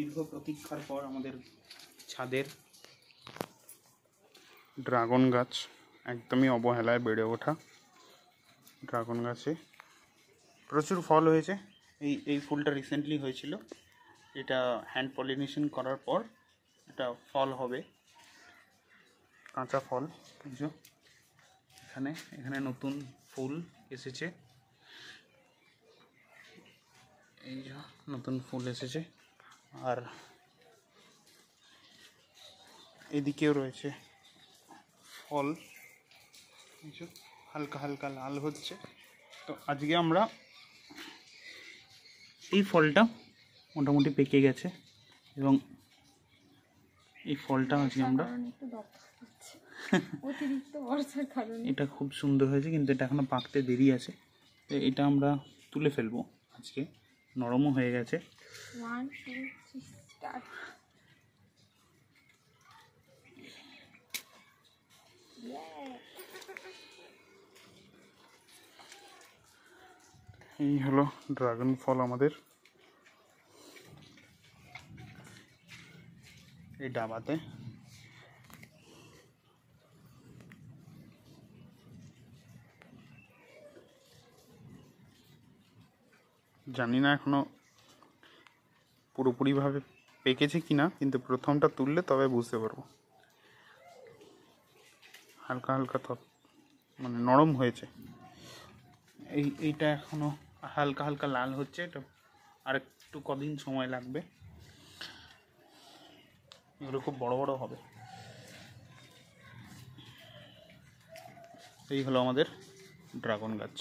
দীর্ঘ প্রতীক্ষার পর আমাদের ছাদের ড্রাগন গাছ একদমই অবহেলায় বেড়ে ওঠা ড্রাগন গাছে প্রচুর ফল হয়েছে। এই ফুলটা রিসেন্টলি হয়েছিল, এটা হ্যান্ড পলিনেশন করার পর এটা ফল হবে, কাঁচা ফল। বুঝছো, এখানে নতুন ফুল এসেছে, এই যে নতুন ফুল এসেছে। আর এদিকেও রয়েছে ফল, হালকা হালকা লাল হচ্ছে। তো আজকে আমরা এই ফলটা মোটামুটি পেকে গেছে এবং এই ফলটা আজকে আমরা এটা খুব সুন্দর হয়েছে, কিন্তু এটা এখনো পাকতে দেরি আছে। তো এটা আমরা তুলে ফেলবো আজকে, নরমও হয়ে গেছে। এই হলো ড্রাগন ফল আমাদের এই ডাবাতে। জানি না এখনো পুরোপুরিভাবে পেকেছে কিনা, কিন্তু প্রথমটা তুললে তবে বুঝতে পারবো। হালকা হালকা মানে নরম হয়েছে। এইটা এখনো হালকা হালকা লাল হচ্ছে, এটা আর একটু কদিন সময় লাগবে, এগুলো খুব বড় বড় হবে। এই হলো আমাদের ড্রাগন গাছ।